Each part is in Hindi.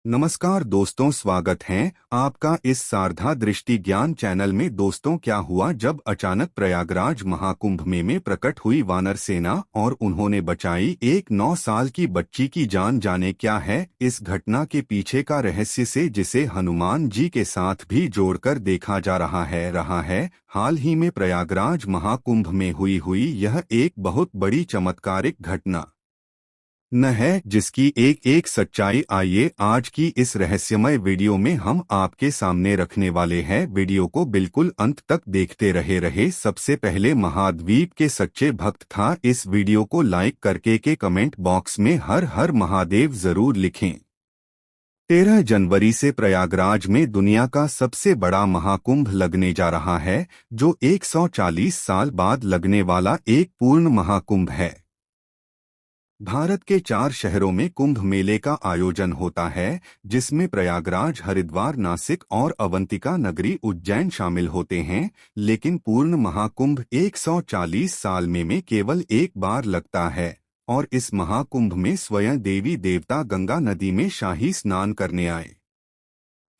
नमस्कार दोस्तों, स्वागत है आपका इस शारदा दृष्टि ज्ञान चैनल में। दोस्तों, क्या हुआ जब अचानक प्रयागराज महाकुंभ में प्रकट हुई वानर सेना और उन्होंने बचाई एक 9 साल की बच्ची की जान। जाने क्या है इस घटना के पीछे का रहस्य, से जिसे हनुमान जी के साथ भी जोड़कर देखा जा रहा है। हाल ही में प्रयागराज महाकुंभ में हुई यह एक बहुत बड़ी चमत्कारिक घटना न है, जिसकी एक एक सच्चाई आइए आज की इस रहस्यमय वीडियो में हम आपके सामने रखने वाले हैं। वीडियो को बिल्कुल अंत तक देखते रहे। सबसे पहले महाद्वीप के सच्चे भक्त था, इस वीडियो को लाइक करके के कमेंट बॉक्स में हर हर महादेव जरूर लिखें। 13 जनवरी से प्रयागराज में दुनिया का सबसे बड़ा महाकुंभ लगने जा रहा है, जो 140 साल बाद लगने वाला एक पूर्ण महाकुंभ है। भारत के 4 शहरों में कुंभ मेले का आयोजन होता है, जिसमें प्रयागराज, हरिद्वार, नासिक और अवंतिका नगरी उज्जैन शामिल होते हैं। लेकिन पूर्ण महाकुंभ 140 साल में केवल एक बार लगता है, और इस महाकुंभ में स्वयं देवी देवता गंगा नदी में शाही स्नान करने आए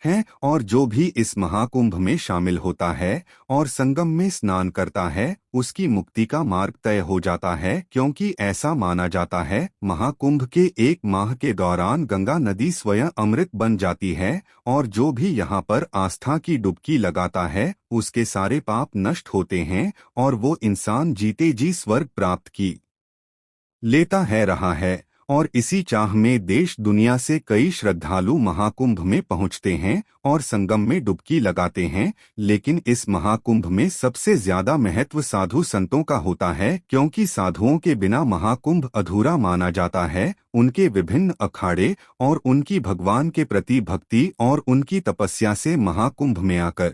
हैं। और जो भी इस महाकुंभ में शामिल होता है और संगम में स्नान करता है, उसकी मुक्ति का मार्ग तय हो जाता है, क्योंकि ऐसा माना जाता है महाकुंभ के 1 माह के दौरान गंगा नदी स्वयं अमृत बन जाती है, और जो भी यहाँ पर आस्था की डुबकी लगाता है उसके सारे पाप नष्ट होते हैं और वो इंसान जीते जी स्वर्ग प्राप्त की लेता है रहा है। और इसी चाह में देश दुनिया से कई श्रद्धालु महाकुंभ में पहुंचते हैं और संगम में डुबकी लगाते हैं। लेकिन इस महाकुंभ में सबसे ज्यादा महत्व साधु संतों का होता है, क्योंकि साधुओं के बिना महाकुंभ अधूरा माना जाता है। उनके विभिन्न अखाड़े और उनकी भगवान के प्रति भक्ति और उनकी तपस्या से महाकुंभ में आकर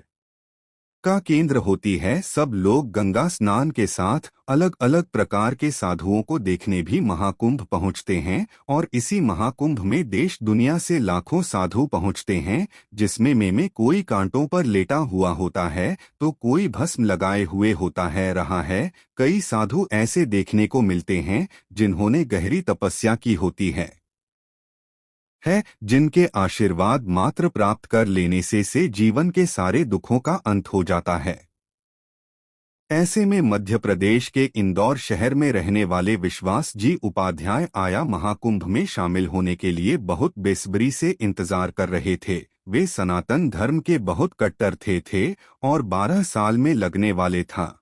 का केंद्र होती है। सब लोग गंगा स्नान के साथ अलग अलग प्रकार के साधुओं को देखने भी महाकुंभ पहुंचते हैं, और इसी महाकुंभ में देश दुनिया से लाखों साधु पहुंचते हैं, जिसमें में कोई कांटों पर लेटा हुआ होता है तो कोई भस्म लगाए हुए होता है। कई साधु ऐसे देखने को मिलते हैं जिन्होंने गहरी तपस्या की होती है, जिनके आशीर्वाद मात्र प्राप्त कर लेने से जीवन के सारे दुखों का अंत हो जाता है। ऐसे में मध्य प्रदेश के इंदौर शहर में रहने वाले विश्वास जी उपाध्याय आया महाकुंभ में शामिल होने के लिए बहुत बेसब्री से इंतजार कर रहे थे। वे सनातन धर्म के बहुत कट्टर थे और 12 साल में लगने वाले था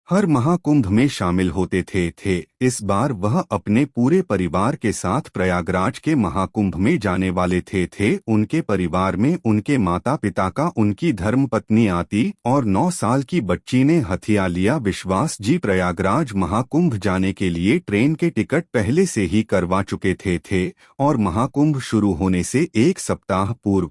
हर महाकुंभ में शामिल होते थे। इस बार वह अपने पूरे परिवार के साथ प्रयागराज के महाकुंभ में जाने वाले थे। उनके परिवार में उनके माता पिता का उनकी धर्मपत्नी आती और 9 साल की बच्ची ने हथिया लिया। विश्वास जी प्रयागराज महाकुंभ जाने के लिए ट्रेन के टिकट पहले से ही करवा चुके थे और महाकुंभ शुरू होने से 1 सप्ताह पूर्व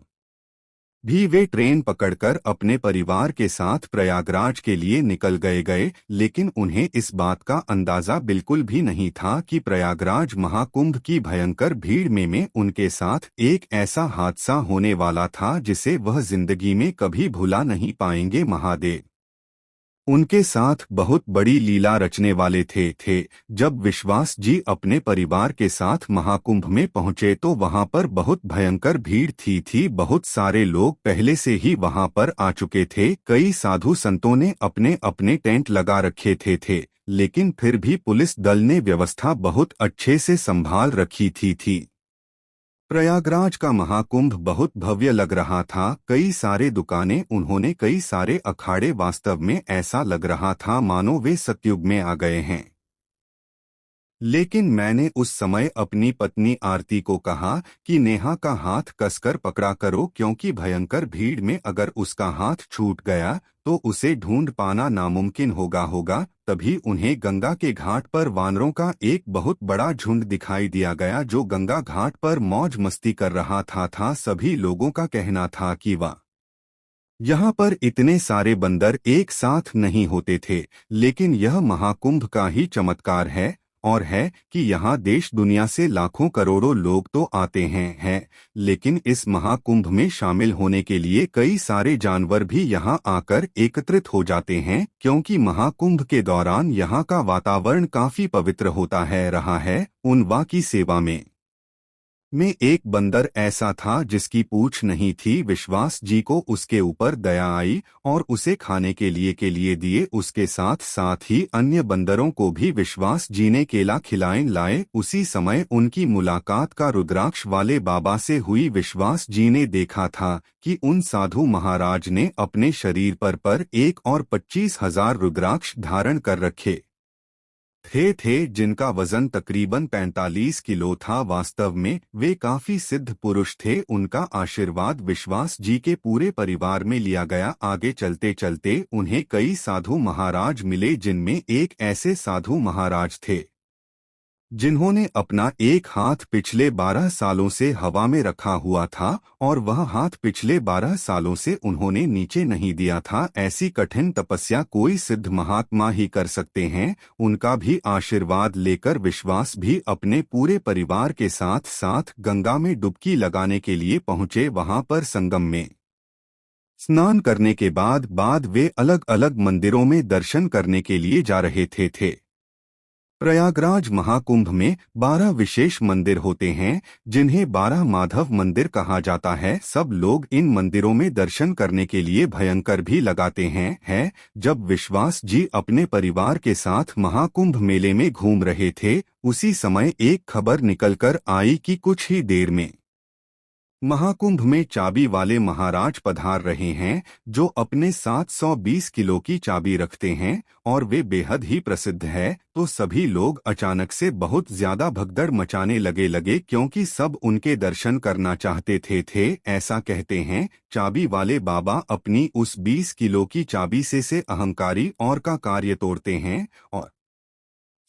भी वे ट्रेन पकड़कर अपने परिवार के साथ प्रयागराज के लिए निकल गए। लेकिन उन्हें इस बात का अंदाजा बिल्कुल भी नहीं था कि प्रयागराज महाकुंभ की भयंकर भीड़ में उनके साथ एक ऐसा हादसा होने वाला था जिसे वह जिंदगी में कभी भुला नहीं पाएंगे। महादेव उनके साथ बहुत बड़ी लीला रचने वाले थे। जब विश्वास जी अपने परिवार के साथ महाकुंभ में पहुंचे तो वहां पर बहुत भयंकर भीड़ थी। बहुत सारे लोग पहले से ही वहां पर आ चुके थे। कई साधु संतों ने अपने अपने टेंट लगा रखे थे, लेकिन फिर भी पुलिस दल ने व्यवस्था बहुत अच्छे से संभाल रखी थी। प्रयागराज का महाकुंभ बहुत भव्य लग रहा था। कई सारे दुकानें, उन्होंने कई सारे अखाड़े, वास्तव में ऐसा लग रहा था मानो वे सतयुग में आ गए हैं। लेकिन मैंने उस समय अपनी पत्नी आरती को कहा कि नेहा का हाथ कसकर पकड़ा करो, क्योंकि भयंकर भीड़ में अगर उसका हाथ छूट गया तो उसे ढूंढ पाना नामुमकिन होगा। तभी उन्हें गंगा के घाट पर वानरों का एक बहुत बड़ा झुंड दिखाई दिया गया, जो गंगा घाट पर मौज मस्ती कर रहा था। सभी लोगों का कहना था कि वाह, यहाँ पर इतने सारे बंदर एक साथ नहीं होते थे। लेकिन यह महाकुंभ का ही चमत्कार है, और है कि यहाँ देश दुनिया से लाखों करोड़ों लोग तो आते हैं, लेकिन इस महाकुंभ में शामिल होने के लिए कई सारे जानवर भी यहाँ आकर एकत्रित हो जाते हैं, क्योंकि महाकुंभ के दौरान यहाँ का वातावरण काफी पवित्र होता है रहा है। उन वा की सेवा में में एक बंदर ऐसा था जिसकी पूंछ नहीं थी। विश्वास जी को उसके ऊपर दया आई और उसे खाने के लिए दिए। उसके साथ साथ ही अन्य बंदरों को भी विश्वास जी ने केला खिलाएं लाए। उसी समय उनकी मुलाकात का रुद्राक्ष वाले बाबा से हुई। विश्वास जी ने देखा था कि उन साधु महाराज ने अपने शरीर पर 1,25,000 रुद्राक्ष धारण कर रखे थे जिनका वजन तकरीबन 45 किलो था। वास्तव में वे काफी सिद्ध पुरुष थे। उनका आशीर्वाद विश्वास जी के पूरे परिवार में लिया गया। आगे चलते चलते उन्हें कई साधु महाराज मिले, जिनमें एक ऐसे साधु महाराज थे जिन्होंने अपना एक हाथ पिछले 12 सालों से हवा में रखा हुआ था और वह हाथ पिछले 12 सालों से उन्होंने नीचे नहीं दिया था। ऐसी कठिन तपस्या कोई सिद्ध महात्मा ही कर सकते हैं। उनका भी आशीर्वाद लेकर विश्वास भी अपने पूरे परिवार के साथ साथ गंगा में डुबकी लगाने के लिए पहुंचे। वहां पर संगम में स्नान करने के बाद वे अलग अलग मंदिरों में दर्शन करने के लिए जा रहे थे। प्रयागराज महाकुंभ में 12 विशेष मंदिर होते हैं, जिन्हें 12 माधव मंदिर कहा जाता है। सब लोग इन मंदिरों में दर्शन करने के लिए भयंकर भी लगाते हैं। जब विश्वास जी अपने परिवार के साथ महाकुंभ मेले में घूम रहे थे, उसी समय एक खबर निकलकर आई कि कुछ ही देर में महाकुंभ में चाबी वाले महाराज पधार रहे हैं, जो अपने 720 किलो की चाबी रखते हैं और वे बेहद ही प्रसिद्ध है। तो सभी लोग अचानक से बहुत ज्यादा भगदड़ मचाने लगे क्योंकि सब उनके दर्शन करना चाहते थे। ऐसा कहते हैं चाबी वाले बाबा अपनी उस 20 किलो की चाबी से अहंकारी और का कार्य तोड़ते हैं और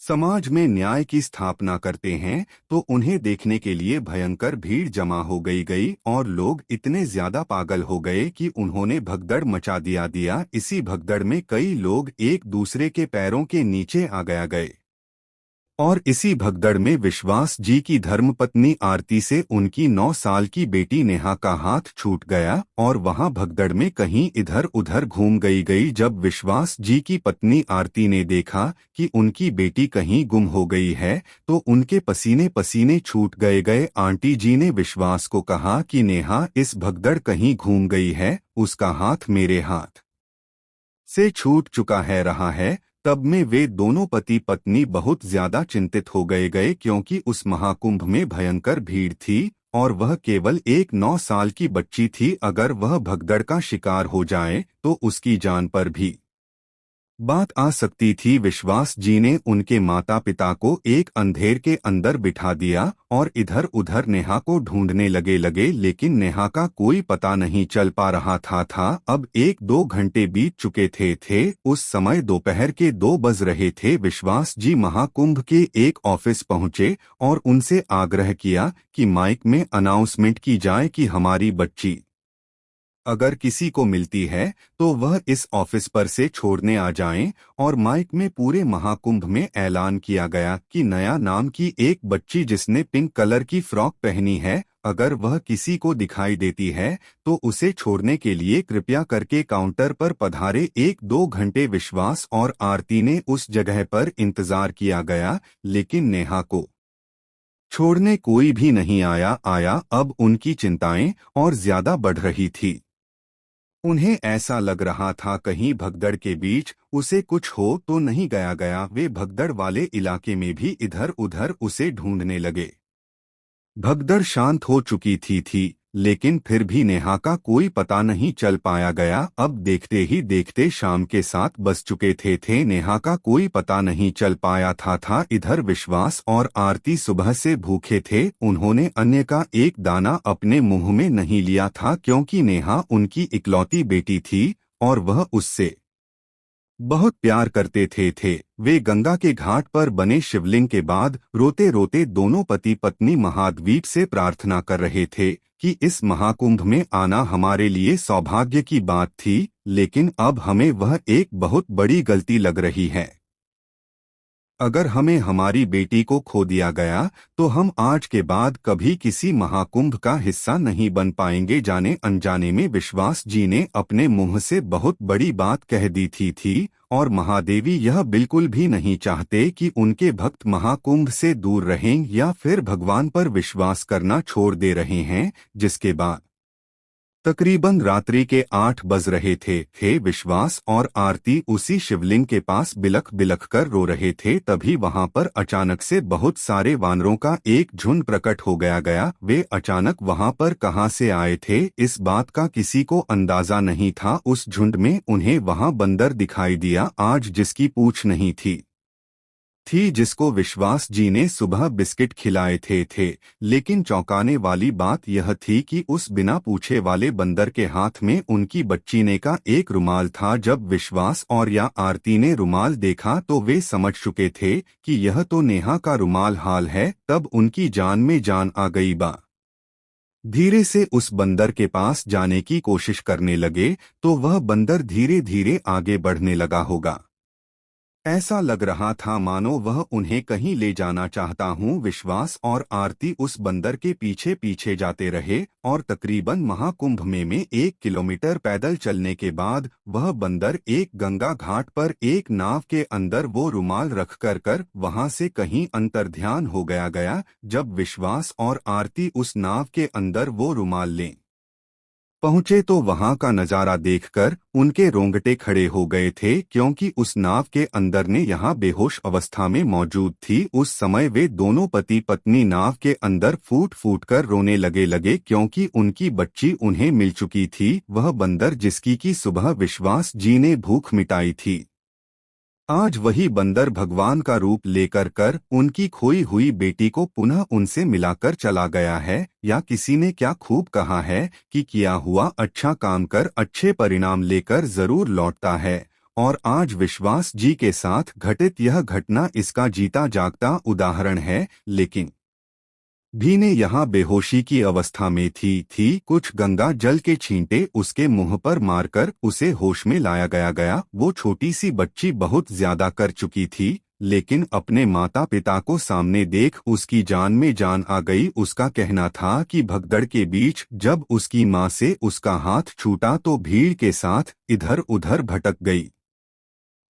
समाज में न्याय की स्थापना करते हैं। तो उन्हें देखने के लिए भयंकर भीड़ जमा हो गई और लोग इतने ज्यादा पागल हो गए कि उन्होंने भगदड़ मचा दिया। इसी भगदड़ में कई लोग एक दूसरे के पैरों के नीचे आ गए और इसी भगदड़ में विश्वास जी की धर्मपत्नी आरती से उनकी 9 साल की बेटी नेहा का हाथ छूट गया और वहां भगदड़ में कहीं इधर उधर घूम गई। जब विश्वास जी की पत्नी आरती ने देखा कि उनकी बेटी कहीं गुम हो गई है, तो उनके पसीने पसीने छूट गए। आंटी जी ने विश्वास को कहा कि नेहा इस भगदड़ कहीं घूम गई है, उसका हाथ मेरे हाथ से छूट चुका है रहा है। तब में वे दोनों पति पत्नी बहुत ज्यादा चिंतित हो गए क्योंकि उस महाकुंभ में भयंकर भीड़ थी और वह केवल एक 9 साल की बच्ची थी। अगर वह भगदड़ का शिकार हो जाए तो उसकी जान पर भी बात आ सकती थी। विश्वास जी ने उनके माता पिता को एक अंधेर के अंदर बिठा दिया और इधर उधर नेहा को ढूंढने लगे लेकिन नेहा का कोई पता नहीं चल पा रहा था। अब 1-2 घंटे बीत चुके थे। उस समय दोपहर के 2 बज रहे थे। विश्वास जी महाकुंभ के एक ऑफिस पहुंचे और उनसे आग्रह किया कि माइक में अनाउंसमेंट की जाए कि हमारी बच्ची अगर किसी को मिलती है तो वह इस ऑफिस पर से छोड़ने आ जाएं। और माइक में पूरे महाकुंभ में ऐलान किया गया कि नया नाम की एक बच्ची जिसने पिंक कलर की फ्रॉक पहनी है, अगर वह किसी को दिखाई देती है तो उसे छोड़ने के लिए कृपया करके काउंटर पर पधारे। 1-2 घंटे विश्वास और आरती ने उस जगह पर इंतजार किया गया, लेकिन नेहा को छोड़ने कोई भी नहीं आया। अब उनकी चिंताएं और ज्यादा बढ़ रही थी। उन्हें ऐसा लग रहा था कहीं भगदड़ के बीच उसे कुछ हो तो नहीं गया। वे भगदड़ वाले इलाके में भी इधर उधर उसे ढूंढने लगे। भगदड़ शांत हो चुकी थी लेकिन फिर भी नेहा का कोई पता नहीं चल पाया गया। अब देखते ही देखते शाम के 7 बज चुके थे। नेहा का कोई पता नहीं चल पाया था। इधर विश्वास और आरती सुबह से भूखे थे। उन्होंने अन्य का एक दाना अपने मुंह में नहीं लिया था क्योंकि नेहा उनकी इकलौती बेटी थी और वह उससे बहुत प्यार करते थे। वे गंगा के घाट पर बने शिवलिंग के बाद रोते रोते दोनों पति पत्नी महाद्वीप से प्रार्थना कर रहे थे कि इस महाकुंभ में आना हमारे लिए सौभाग्य की बात थी, लेकिन अब हमें वह एक बहुत बड़ी गलती लग रही है। अगर हमें हमारी बेटी को खो दिया गया तो हम आज के बाद कभी किसी महाकुंभ का हिस्सा नहीं बन पाएंगे। जाने अनजाने में विश्वास जी ने अपने मुंह से बहुत बड़ी बात कह दी थी और महादेवी यह बिल्कुल भी नहीं चाहते कि उनके भक्त महाकुंभ से दूर रहें या फिर भगवान पर विश्वास करना छोड़ दे रहे हैं। जिसके बाद तकरीबन रात्रि के 8 बज रहे थे। विश्वास और आरती उसी शिवलिंग के पास बिलख बिलख कर रो रहे थे। तभी वहां पर अचानक से बहुत सारे वानरों का एक झुंड प्रकट हो गया। वे अचानक वहां पर कहां से आए थे इस बात का किसी को अंदाजा नहीं था। उस झुंड में उन्हें वहां बंदर दिखाई दिया आज जिसकी पूंछ नहीं थी जिसको विश्वास जी ने सुबह बिस्किट खिलाए थे। लेकिन चौंकाने वाली बात यह थी कि उस बिना पूछे वाले बंदर के हाथ में उनकी बच्ची ने का एक रुमाल था। जब विश्वास और या आरती ने रुमाल देखा तो वे समझ चुके थे कि यह तो नेहा का रुमाल हाल है। तब उनकी जान में जान आ गई बा। धीरे से उस बंदर के पास जाने की कोशिश करने लगे तो वह बंदर धीरे धीरे आगे बढ़ने लगा होगा। ऐसा लग रहा था मानो वह उन्हें कहीं ले जाना चाहता हूँ। विश्वास और आरती उस बंदर के पीछे पीछे जाते रहे और तकरीबन महाकुंभ में 1 किलोमीटर पैदल चलने के बाद वह बंदर एक गंगा घाट पर एक नाव के अंदर वो रुमाल रख कर वहां से कहीं अंतर्ध्यान हो गया। जब विश्वास और आरती उस नाव के अंदर वो रुमाल लें पहुंचे तो वहां का नजारा देखकर उनके रोंगटे खड़े हो गए थे, क्योंकि उस नाव के अंदर ने यहाँ बेहोश अवस्था में मौजूद थी। उस समय वे दोनों पति पत्नी नाव के अंदर फूट फूट कर रोने लगे क्योंकि उनकी बच्ची उन्हें मिल चुकी थी। वह बंदर जिसकी की सुबह विश्वास जी ने भूख मिटाई थी, आज वही बंदर भगवान का रूप लेकर उनकी खोई हुई बेटी को पुनः उनसे मिलाकर चला गया है। या किसी ने क्या खूब कहा है कि किया हुआ अच्छा काम कर अच्छे परिणाम लेकर जरूर लौटता है। और आज विश्वास जी के साथ घटित यह घटना इसका जीता जागता उदाहरण है। लेकिन भी ने यहाँ बेहोशी की अवस्था में थी। कुछ गंगा जल के छींटे उसके मुंह पर मारकर उसे होश में लाया गया। वो छोटी सी बच्ची बहुत ज्यादा कर चुकी थी, लेकिन अपने माता पिता को सामने देख उसकी जान में जान आ गई। उसका कहना था कि भगदड़ के बीच जब उसकी माँ से उसका हाथ छूटा तो भीड़ के साथ इधर उधर भटक गई।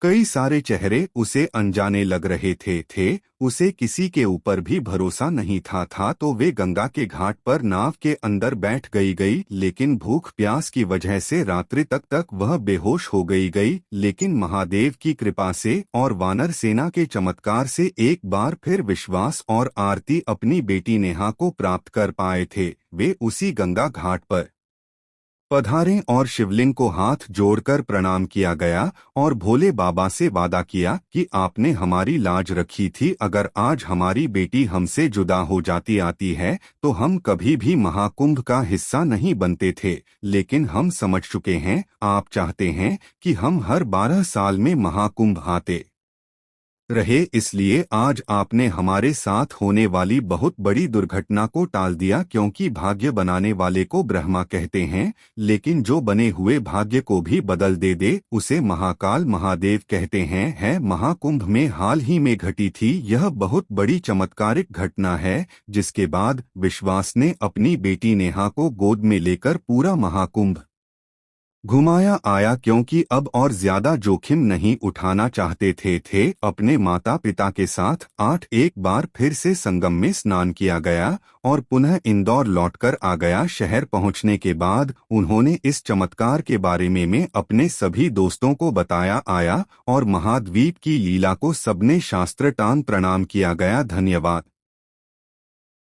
कई सारे चेहरे उसे अनजाने लग रहे थे। उसे किसी के ऊपर भी भरोसा नहीं था तो वे गंगा के घाट पर नाव के अंदर बैठ गई। लेकिन भूख प्यास की वजह से रात्रि तक वह बेहोश हो गई। लेकिन महादेव की कृपा से और वानर सेना के चमत्कार से एक बार फिर विश्वास और आरती अपनी बेटी नेहा को प्राप्त कर पाए थे। वे उसी गंगा घाट पर पधारे और शिवलिंग को हाथ जोड़कर प्रणाम किया गया और भोले बाबा से वादा किया कि आपने हमारी लाज रखी थी। अगर आज हमारी बेटी हमसे जुदा हो जाती आती है तो हम कभी भी महाकुंभ का हिस्सा नहीं बनते थे। लेकिन हम समझ चुके हैं, आप चाहते हैं कि हम हर 12 साल में महाकुंभ आते रहे, इसलिए आज आपने हमारे साथ होने वाली बहुत बड़ी दुर्घटना को टाल दिया। क्योंकि भाग्य बनाने वाले को ब्रह्मा कहते हैं, लेकिन जो बने हुए भाग्य को भी बदल दे उसे महाकाल महादेव कहते हैं। महाकुंभ में हाल ही में घटी थी यह बहुत बड़ी चमत्कारिक घटना है, जिसके बाद विश्वास ने अपनी बेटी नेहा को गोद में लेकर पूरा महाकुंभ घुमाया आया। क्योंकि अब और ज्यादा जोखिम नहीं उठाना चाहते थे। अपने माता पिता के साथ 8 एक बार फिर से संगम में स्नान किया गया और पुनः इंदौर लौटकर आ गया। शहर पहुंचने के बाद उन्होंने इस चमत्कार के बारे में अपने सभी दोस्तों को बताया आया और महाद्वीप की लीला को सबने शास्त्रटान प्रणाम किया गया। धन्यवाद।